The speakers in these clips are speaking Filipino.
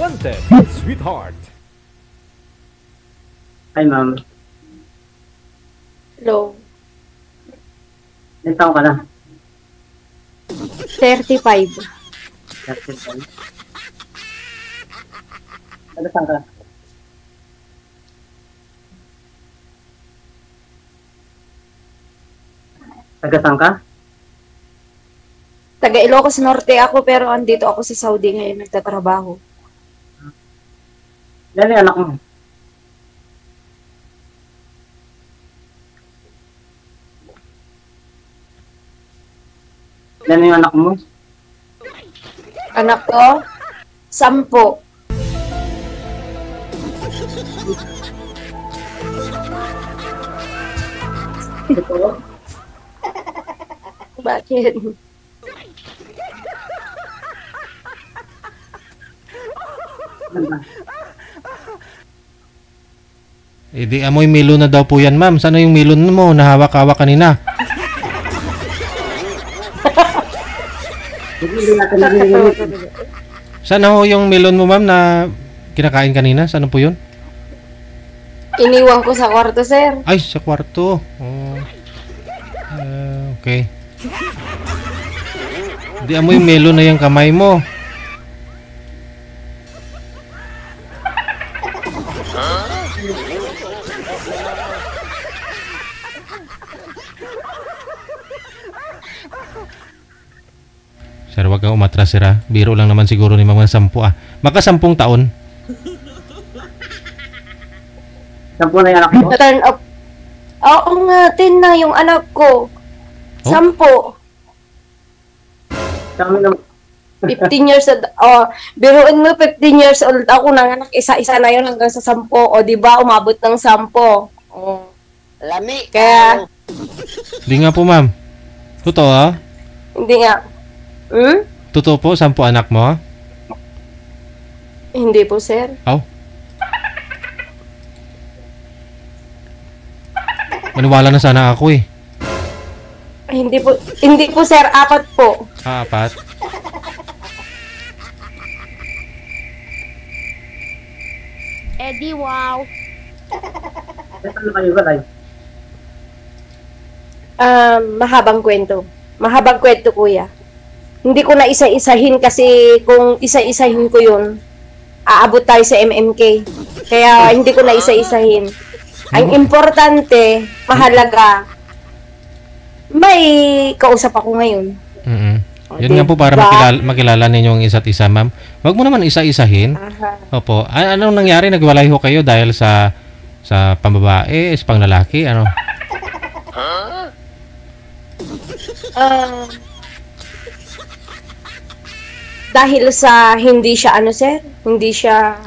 Wanted, Sweetheart. Hi, ma'am. Hello. Ilan taong ka na? 35. 35. Ano saan ka? Taga saan ka? Taga Ilocos Norte ako pero andito ako sa Saudi ngayon nagtatrabaho. Ilan yung anak mo? Ilan yung anak mo? Anak ko, 10. Ito? Bakit? Eh di amoy melon na daw po yan, ma'am. Sana yung melon mo? Nahawak-hawak kanina. Hindi natin narinig. Sana ho yung melon mo, ma'am, na kinakain kanina? Sana po yun? Iniwan ko sa kwarto, sir. Ay, sa kwarto. Oh. Okay. Di amoy melon na yung kamay mo. Sir, wag kang umatras, sir, ha? Biro lang naman siguro ni mga 10, ah. Maka 10 taon. 10 na yung anak mo? Turn up. Oo nga, 10 na yung anak ko. 10. Kami naman. 15 years old. Oh, biruin mo, 15 years old ako nanganak. Isa-isa na yun hanggang sa 10. O, di ba, umabot ng 10. Oh. Lami. Kaya, Di nga po, ma'am. Totoo, ha? hindi nga. Hmm? Totoo po, 10 anak mo, ha? Hindi po, sir. Aw. Maniwala na sana ako, eh. Ay, hindi po, sir. 4 po. 4. Eddie, wow. Saan kayo ba tayo? Mahabang kwento. Mahabang kwento, kuya. Hindi ko na isa-isahin kasi kung isa-isahin ko yun, aabot tayo sa MMK. Kaya hindi ko na isa-isahin. Ang importante, mahalaga, may kausap ako ngayon. Yun nga po para makilala ninyo ang isa't isa, ma'am. Huwag mo naman isa-isahin. Aha. Opo. Anong nangyari? Nagwalay ho kayo dahil sa pambabae, sa panglalaki, ano? Dahil sa hindi siya sir, hindi siya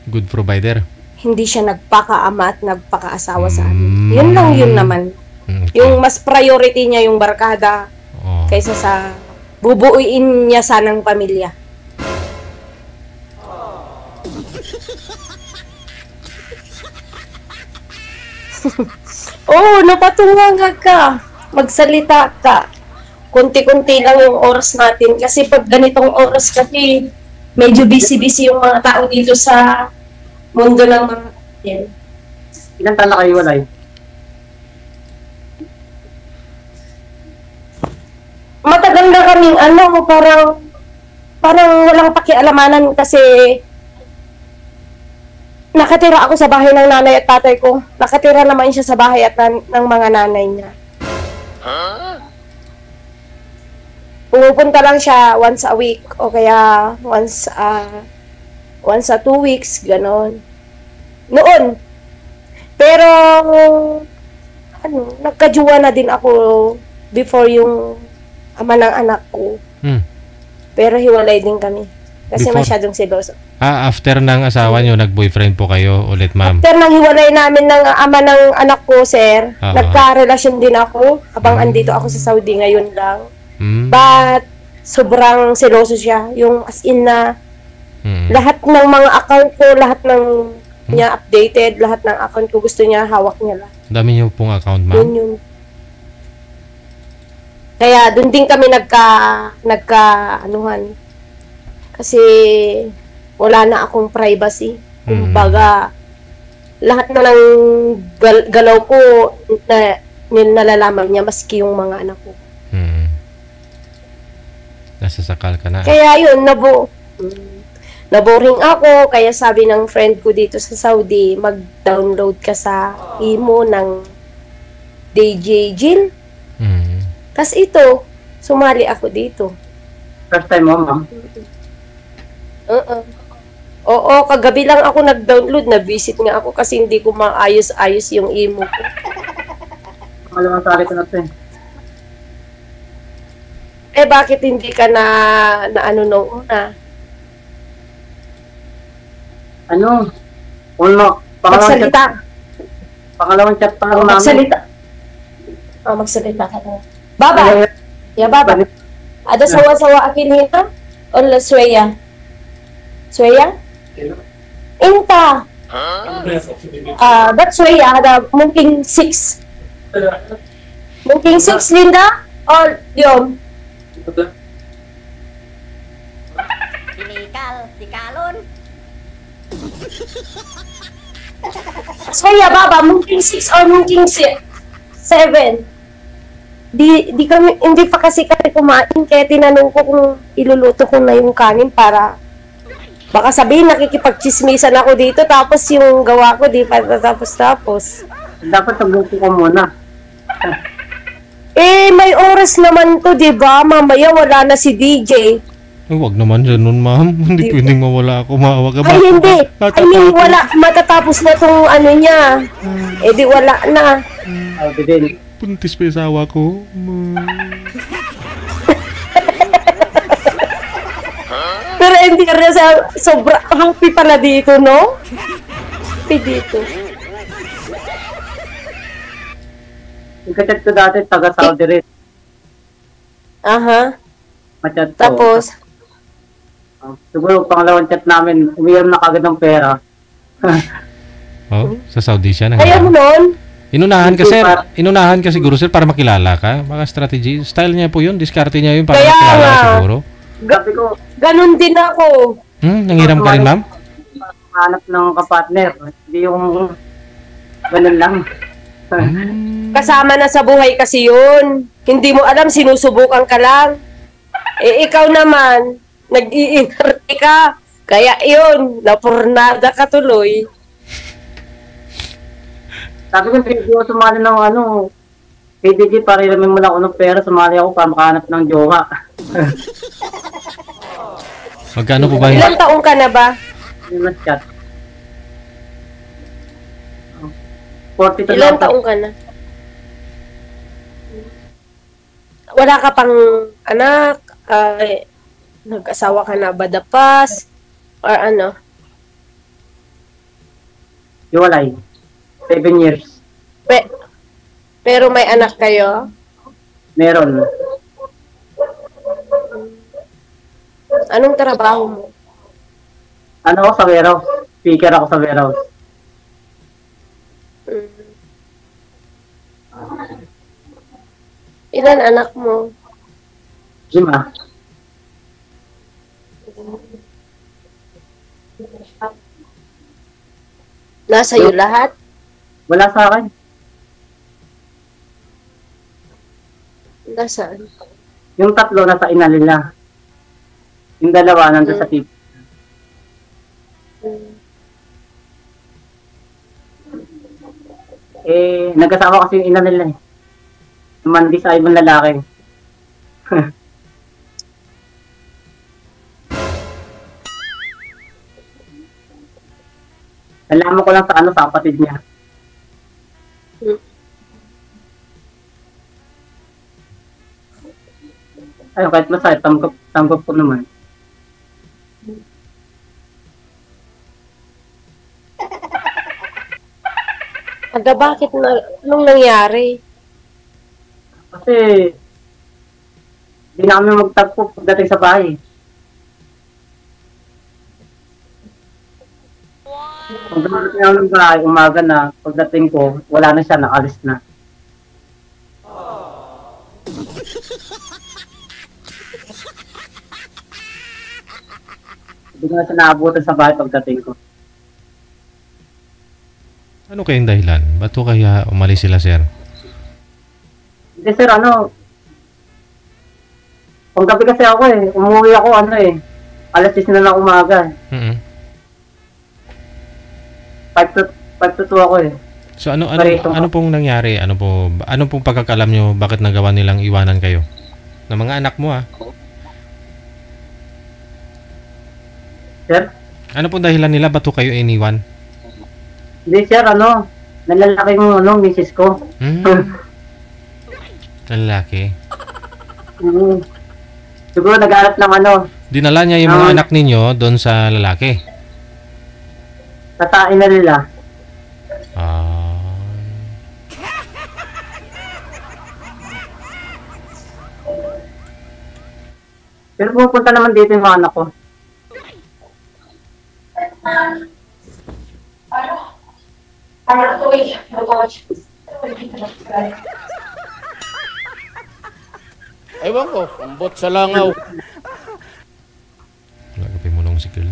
Good provider. nagpakaama at nagpakaasawa sa amin. Yun lang yun naman. Okay. Yung mas priority niya yung barkada Oh. kaysa sa bubuuin niya sanang pamilya. Oh, napatungan ka. Magsalita ka. Kunti-kunti lang yung oras natin kasi pag ganitong oras kasi medyo busy-busy yung mga tao dito sa mundo ng mga yan. Ilan taon na kayo walay? Matagal na kaming parang walang pakialamanan kasi nakatira ako sa bahay ng nanay at tatay ko. Nakatira naman siya sa bahay at ng mga nanay niya. Pumupunta lang siya once a week o kaya once a 2 weeks, ganon. Noon. Pero nagkajuwa na din ako before yung ama ng anak ko. Pero hiwalay din kami. Kasi Before? masyadong seloso. After ng asawa nyo, nag-boyfriend po kayo ulit, ma'am? After nang hiwalay namin ng ama ng anak ko, sir, nagka-relasyon din ako habang andito ako sa Saudi ngayon lang. But, sobrang seloso siya. Yung as in na, lahat ng mga account ko, lahat ng niya updated, lahat ng account ko gusto niya, hawak niya lang. Dami nyo pong account, ma'am? Yun. Kaya, dun din kami nagka-anuhan. Kasi, wala na akong privacy. Kumbaga, lahat na ng galaw ko na nalalaman niya maski yung mga anak ko. Nasasakal ka na. Kaya yun, naboring ako, kaya sabi ng friend ko dito sa Saudi, mag-download ka sa imo ng DJ Jill. Tapos ito, sumali ako dito. First time mo, ma'am? Oo, kagabi lang ako nag-download, na-visit nga ako kasi hindi ko maayos-ayos yung imo ko. Malamang sari ko na ito eh. Eh, bakit hindi ka na ano nung una? Ano? Magsalita. Pangalawang chat pa lang namin. Magsalita. Magsalita ka na. Baba! Ya, baba. Ada sawa-sawa akin hita? O la Sweya? Sweya? Inta! That Sweya, ada mungkin 6. Mungkin 6, Linda? O, yun. Dikalon. Sweya, baba, mungkin 6 or mungkin 7. Hindi pa kasi kami kumain, kaya tinanong ko kung iluluto ko na yung kanin para baka sabihin nakikipagchismisan ako dito tapos yung gawa ko di pa tapos. Dapat sabuko ko muna. Eh, may oras naman to, di ba? Mamaya wala na si DJ. Huwag naman ganun, ma'am. Hindi pwedeng mawala ako. Maawa ka ba? Ay, hindi. I mean, wala. Matatapos na tong ano niya. Eh, di wala na. Sabi din. Puntis pa yung asawa ko. Pero hindi ka rin sobra happy pala dito, no? Happy dito. Yung kachat ko dati, taga Saudi rin. Aha. Machat ko. Tapos, Siguro pangalawang chat namin, umiyak na kagad ng pera. Oh, sa Saudi siya. ayaw mo nun? Inunahan ka siguro, sir, para makilala ka. Mga strategy. Style niya po yun. Diskarte niya yun para Kaya makilala ka nga. siguro. Sabi ko, Ganun din ako. Nangiram ka rin, ma'am? hanap ng kapartner. Hindi yung ganun lang. Kasama na sa buhay kasi yun. Hindi mo alam, sinusubukan ka lang. Eh, ikaw naman, nag-iinarte ka. Kaya yun, napurnada ka tuloy. Sabi ko, hindi ko sumali ng PDG para ilamin mo lang ako ng pera. Sumali ako para makahanap ng jowa. Magkano po ba yun? Ilang taong ka na ba? Yung last chat. 42 Ilang lang. taong ka na? Wala ka pang anak? Nag-asawa ka na ba dapas? Or ano? Iwalay. 7 years. Pero may anak kayo? Meron. Anong trabaho mo? Ano ako sa warehouse? Speaker ako sa warehouse. Ilan anak mo? 5. Nasa iyo lahat? Wala sa akin. Nasaan? Yung 3 nasa ina nila. Yung 2 nandun sa tip. Nagkasama kasi yung ina nila eh. Mandi sa ibang lalaki. Nalaman ko lang sa kapatid niya. Ayun, kahit masaya, tanggap ko naman. Bakit anong nangyari? Kasi, hindi na kami magtagpo pagdating sa bahay. Pagdating namin ng bahay, umaga na, pagdating ko, wala na siya, nakalis na. Hindi ko na siya naabutan sa bahay pagdating ko. Ano kayong dahilan? Ba't ho kaya umalis sila, sir? Hindi sir, panggabi kasi ako umuwi ako alas 10 na lang umaga. Mm-mm. 5 to 2 ako So ano pong nangyari? Ano pong pagkakalam nyo bakit nagawa nilang iwanan kayo? Ng mga anak mo Sir? Ano pong dahilan nila ba't ho kayo iniwan? Hindi sir, nalalaki yung misis ko. Lalaki. Siguro nag-aalap ng Dinala niya yung mga anak ninyo doon sa lalaki. tatain na nila. Pero pupunta naman dito yung mga anak ko. Ewan ko, ambot sa langaw. Wala ka mo nung sikil.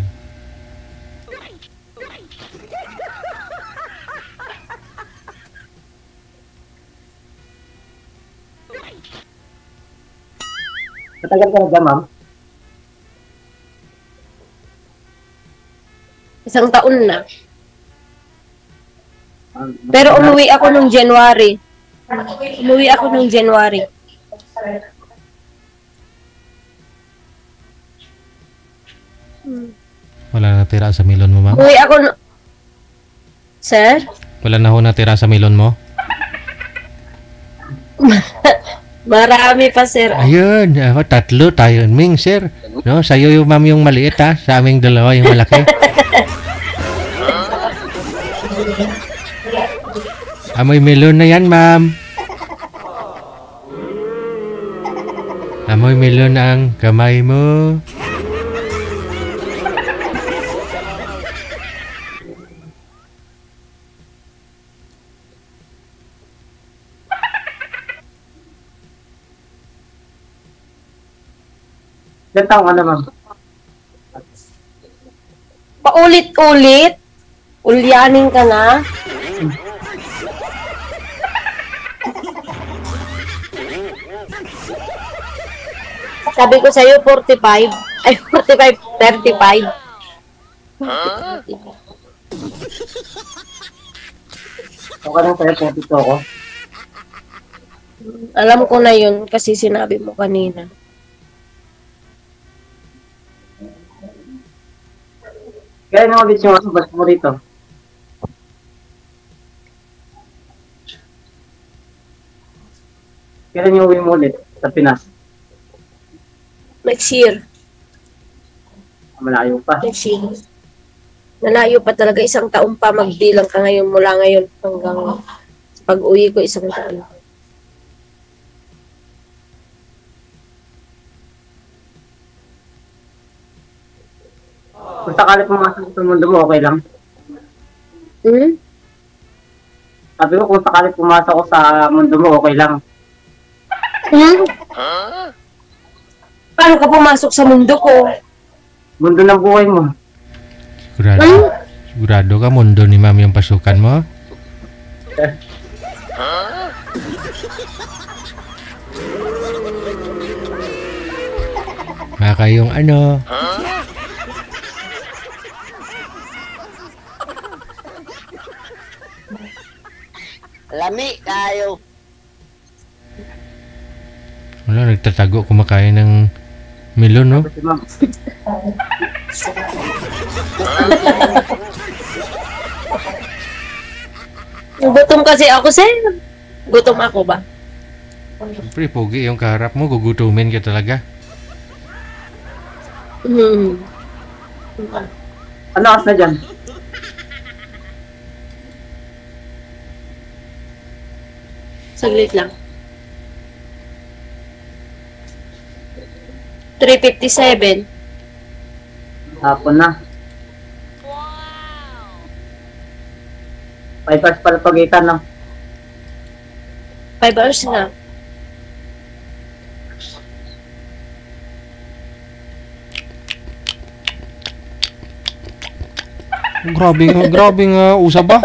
Matagal ka na, ma'am? Isang taon na. Pero umuwi ako nung January. Wala natira sa milon mo, ma'am? Umuwi ako Sir? Wala na ho natira sa milon mo? Marami pa, sir. Ayun, tatlo tayo, Ming, sir. No, sa'yo yung ma'am yung maliit, ha? Sa aming dalawa yung malaki. Amoy melon na yan, ma'am. Amoy melon ang kamay mo. Ilan taong ka na, ma'am? Paulit-ulit? Ulyanin ka na? Sabi ko sa'yo, 45. Ay, 45, 35. Okay lang sa'yo, 42 ako. Alam ko na yun kasi sinabi mo kanina. Kaya nga ulit yung bas mo rito. Kailan yung uwi mo ulit sa Pinas? Next year. Malayo pa. Next year. Nalayo pa talaga, isang taon pa magbilang ka ngayon mula ngayon hanggang pag-uwi ko isang taon. Kung sakali pumasok sa mundo mo, okay lang. Hmm? Sabi ko, kung sakali pumasok ko sa mundo mo, okay lang. Hmm? Paano ka pumasok sa mundo ko? Mundo ng buhay mo. Sigurado. Sigurado ka mundo ni ma'am yung pasukan mo? Baka yung ano? Lami tayo. Wala, nagtatago kumakain ng melon, no? Kasi ma'am, Gutom kasi ako, sir. Gutom ako ba? Siyempre, pogi yung kaharap mo, gugutumin ka talaga. Hmm. ano oras na dyan? Saglit lang. 3:57. Hapon na. 5 hours pala pagitan, no? 5 hours na. Grabe nga usap ba?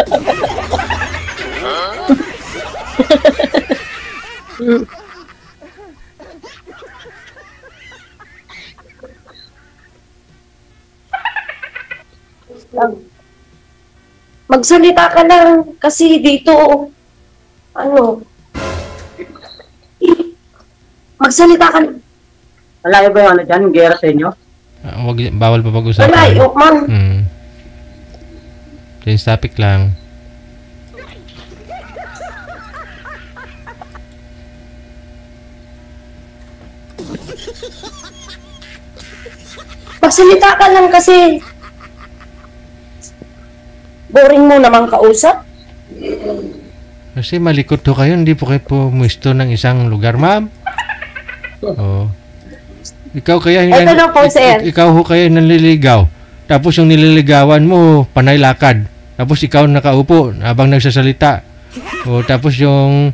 Magsalita ka lang kasi dito, ano, magsalita ka lang. Malayo ba yung ano dyan, yung gera sa inyo? Bawal pa pag-usapan. Malayo, man. Change topic lang. Magsalita ka lang kasi boring mo namang kausap. Kasi malikot ho kayo, hindi po kayo pumuesto ng isang lugar, ma'am. Oh. Ikaw kaya Ito na po, sir. Ikaw ho kayo nanliligaw. Tapos yung nililigawan mo, panay lakad. Tapos ikaw nakaupo habang nagsasalita. Oh, tapos yung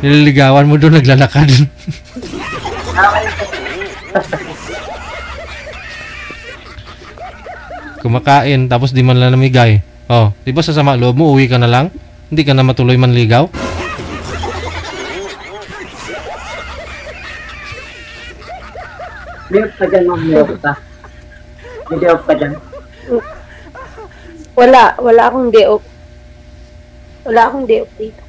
nililigawan mo doon naglalakad. Kumakain tapos di man lang namigay. Oh, di ba sasama loob mo, uwi ka na lang? Hindi ka na matuloy manligaw? Day off ka dyan, ma'am. Day off ka. May day off ka dyan. Wala akong day off. Wala akong day off dito.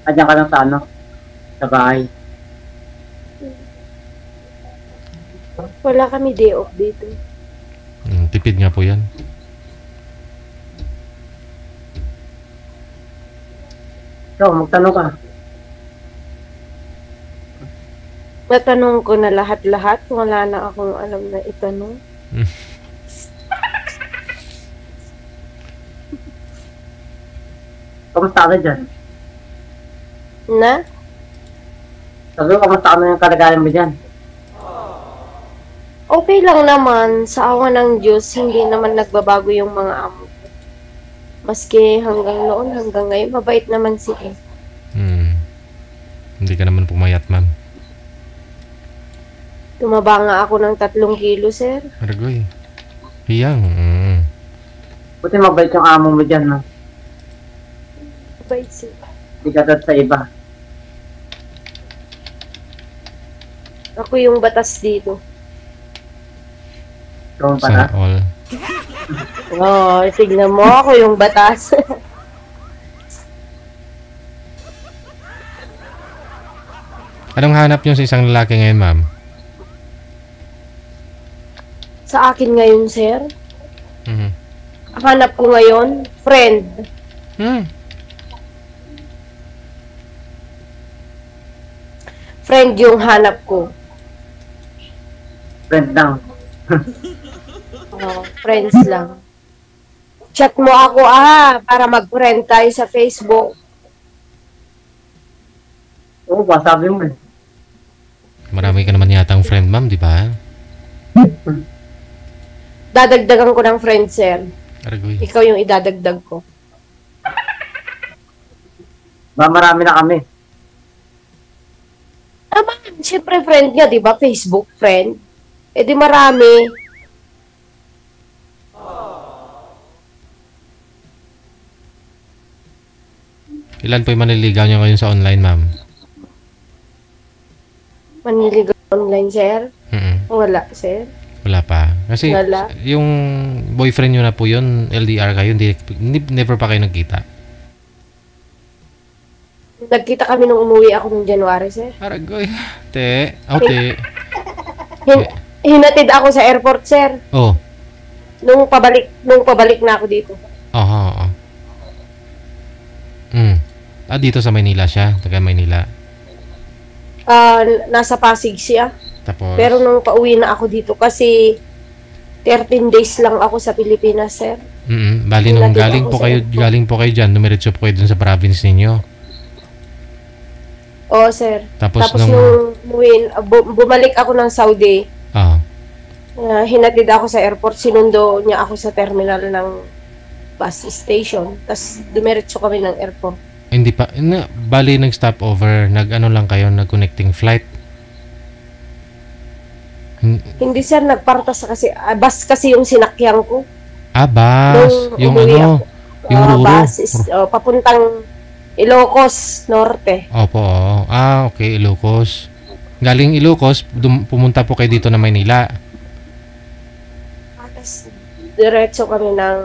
Kadyan ka lang sa ano? Sa bahay. Wala kami day off dito. Tipid nga po yan. So, magtanong ka. Natanong ko na lahat-lahat. Wala na akong alam na itanong. Kamusta ka dyan? Na? Sabi ko, kamusta ka na yung kalagayan mo dyan? Okay lang naman. Sa awa ng Diyos, hindi naman nagbabago yung mga amo ko. Maski hanggang noon, hanggang ngayon, mabait naman sila. Hindi ka naman pumayat, ma'am. Tumaba nga ako ng 3 kilo, sir. Aragoy. Hiyang. Buti mabait yung amo mo dyan, no? Mabait sila. Hindi ka sa iba. Ako yung batas dito. Ikaw pa Sana na. all. Oh, tignan mo, ako yung batas. Anong hanap nyo sa isang lalaki ngayon, ma'am? Sa akin ngayon, sir, Mhm. ang hanap ko ngayon, friend. Friend yung hanap ko. Friend lang. Oh, friends lang. Chat mo ako para mag-friend tayo sa Facebook. Oo ba, sabi mo eh. Marami ka naman yatang friend, ma'am, di ba? Dadagdagan ko ng friend, sir. Aragoy. Ikaw yung idadagdag ko. Ba, marami na kami. Tama, siyempre friend niya, di ba? Facebook friend. Eh di marami. Ilan po yung manliligaw nyo ngayon sa online, ma'am? Maniligaw online, sir? Wala, sir. Wala pa. Kasi Wala. yung boyfriend nyo na po yun, LDR kayo, never pa kayo nagkita. Nagkita kami nung umuwi ako nung January, sir. Aragoy. Te. Oh, te. Hinatid ako sa airport, sir. Oh. Nung pabalik na ako dito. Oo. Dito sa Maynila siya. Taga Maynila. Nasa Pasig siya. Tapos, Pero nung pauwi na ako dito kasi 13 days lang ako sa Pilipinas, sir. bali nung Hinatid galing ako po sa kayo, airport. galing po kayo dyan, dumiretso po kayo dun sa province ninyo. Oo, sir. Tapos nung bumalik ako ng Saudi, hinatid ako sa airport, sinundo niya ako sa terminal ng bus station. Tapos dumiretso kami ng airport. Hindi pa, bali nag-stop over, nag-ano lang kayo, nag-connecting flight. Hindi sir, nagpartas kasi, bus kasi yung sinakyan ko. Bus. Nung Yung umuwi ano, yung Ruro. Bus is, papuntang Ilocos Norte. Opo. Okay, Ilocos. Galing Ilocos, pumunta po kayo dito na Maynila. Tapos, diretso kami ng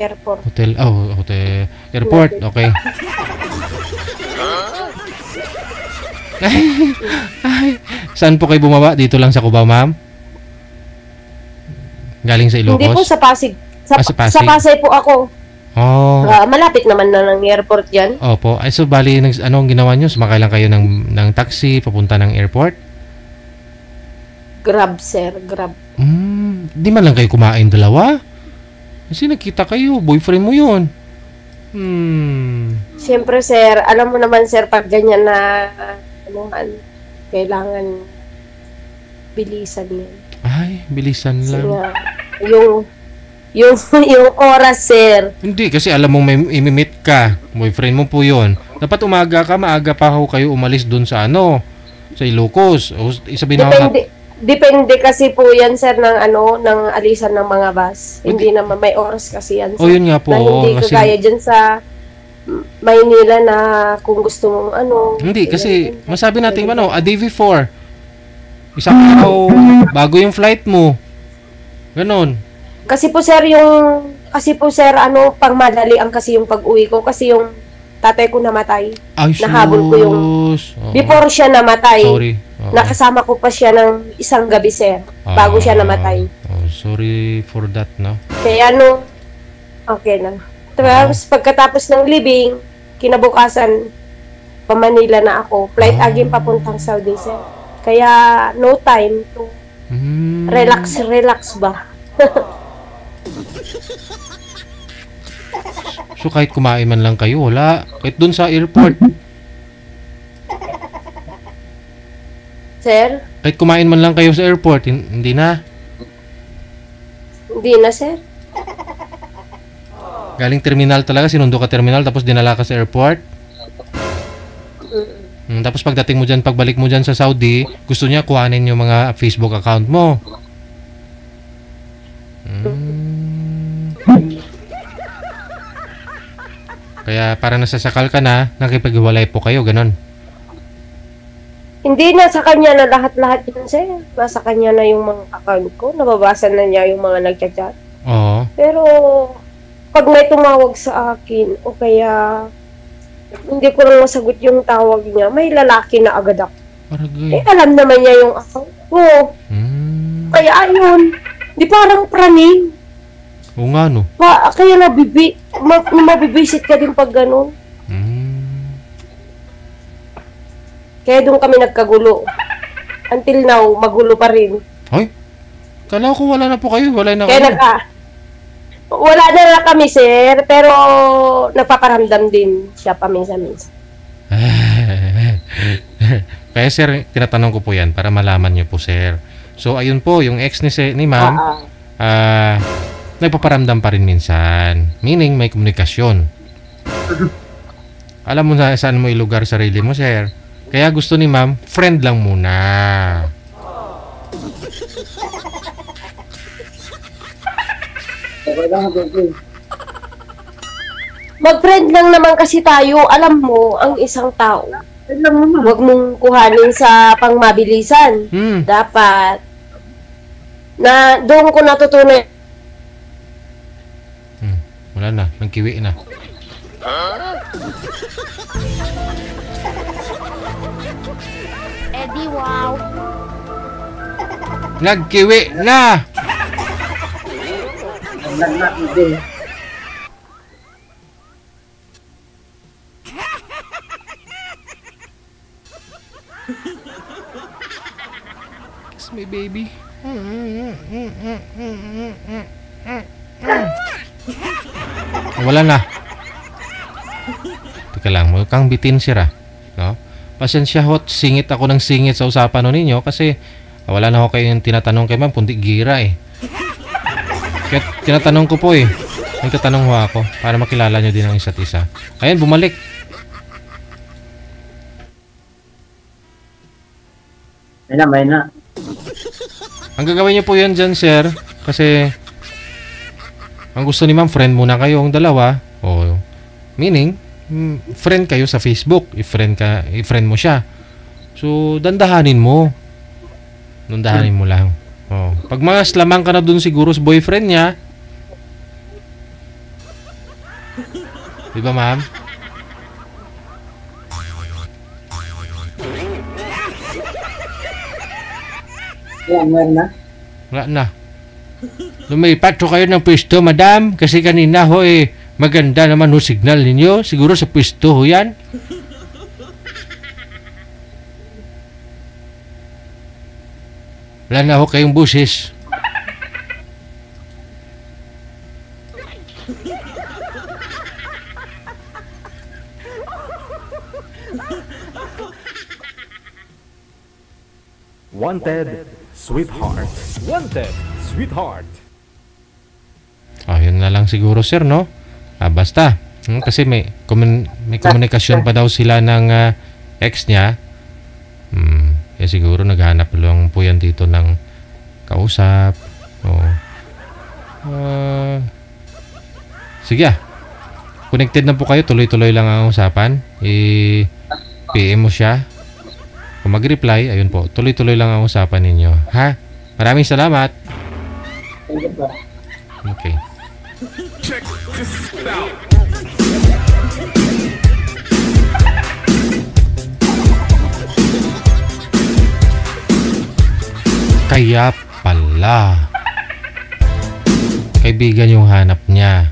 airport. Hotel, airport, okay. Ay, saan po kayo bumaba? Dito lang sa Cubao, ma'am? Galing sa Ilocos? Hindi po sa Pasig. Sa Pasig. Sa Pasay po ako. Oh. Malapit naman na ng airport yan. Opo. Ay, so bali, anong ginawa nyo? Sumakay lang kayo ng taxi papunta ng airport? Grab, sir. Grab. Di man lang kayo kumain dalawa? Kasi nakita kayo, boyfriend mo yun. Siyempre, sir, alam mo naman, sir, pag ganyan na kailangan bilisan yan. Ay, bilisan Kasi lang. nga, yung oras, sir. Hindi, kasi alam mong may imimit ka. Boyfriend mo po yun. Dapat umaga ka, maaga pa ho kayo umalis dun sa sa Ilocos. O isabihin na Depende kasi po yan, sir, ng alisan ng mga bus. Hindi naman may oras kasi yan, sir. O yun nga po. Na hindi Kasi, kagaya dyan sa Maynila na kung gusto mong hindi, kasi masabi natin a day before. Isang araw bago yung flight mo. Ganon. Kasi po, sir, pang madali ang kasi yung pag-uwi ko kasi yung tatay ko namatay. Ay, Nahabol ko yung before siya namatay. Sorry. Nakasama ko pa siya ng isang gabi, sir, bago siya namatay. Sorry for that, no? Kaya okay na. Tapos pagkatapos ng libing, kinabukasan, pa Manila na ako. Flight again papuntang Saudi, sir. Kaya no time to relax ba? So kahit kumain man lang kayo, wala. Kahit dun sa airport. Sir? Kahit kumain man lang kayo sa airport, hindi na. Hindi na, sir. Galing terminal talaga, sinundo ka terminal, tapos dinala ka sa airport. Tapos pagdating mo dyan, pagbalik mo dyan sa Saudi, gusto niya kuhanin yung mga Facebook account mo. Kaya para nasasakal ka na, nakipaghiwalay po kayo, ganon. Hindi na sa kanya na lahat-lahat yun, sir. Nasa kanya na yung mga account ko. Nababasa na niya yung mga nagchat-chat. Oo. Pero, pag may tumawag sa akin, o kaya hindi ko lang masagot yung tawag niya, may lalaki na agad ako. Paragay. Alam naman niya yung account ko. Kaya ayun, di parang praning. Oo nga, no. Kaya mabibisit ka din pag gano'n. Kaya doon kami nagkagulo. Until now, magulo pa rin. Ay, kala ko wala na po kayo. Wala na Kaya kayo. wala na lang kami, sir. Pero nagpaparamdam din siya paminsan-minsan. Kaya sir, tinatanong ko po yan para malaman niyo po, sir. So, ayun po, yung ex ni ma'am, nagpaparamdam pa rin minsan. Meaning, may komunikasyon. Alam mo na saan mo ilugar sarili mo, sir. Kaya gusto ni ma'am, friend lang muna. Mag-friend lang naman kasi tayo. Alam mo, ang isang tao, huwag mong kuhanin sa pangmabilisan. Dapat, na doon ko natutunan. Wala na, nagkiwi na. Eddie, wow. Nagkiwi na! Kiss me, baby. Wala na. Teka lang, mukhang bitin siya, no? Pasensya ho, singit ako ng singit sa usapan no ninyo kasi wala na ho kayo yung tinatanong kay ma'am, punti gira eh. Kaya tinatanong ko po eh. Nagtatanong ho ako para makilala nyo din ang isa't isa. Ayan, bumalik. May na. Ang gagawin niyo po yan dyan, sir, kasi ang gusto ni ma'am, friend muna kayong dalawa. O, meaning, friend kayo sa Facebook. I-friend mo siya. So, dandahanin mo. Dandahanin mo lang. O, pag mas lamang ka na dun siguro sa boyfriend niya, di ba, ma'am? Yan, meron na. Wala na. Lumipat ho kayo ng pwesto, madam. Kasi kanina ho maganda naman ho signal ninyo. Siguro sa pwesto ho yan. Wala na ho kayong busis. Wanted, sweetheart. Wanted, sweetheart. Yun na lang siguro, sir, no? Basta. Kasi may komunikasyon pa daw sila ng ex niya. Kaya siguro naghanap lang po yan dito ng kausap. Sige Connected na po kayo. Tuloy-tuloy lang ang usapan. I-PM mo siya. Kung mag-reply, ayun po. Tuloy-tuloy lang ang usapan ninyo. Ha? Maraming salamat. Okay. Check this out. Kaya pala kaibigan yung hanap niya.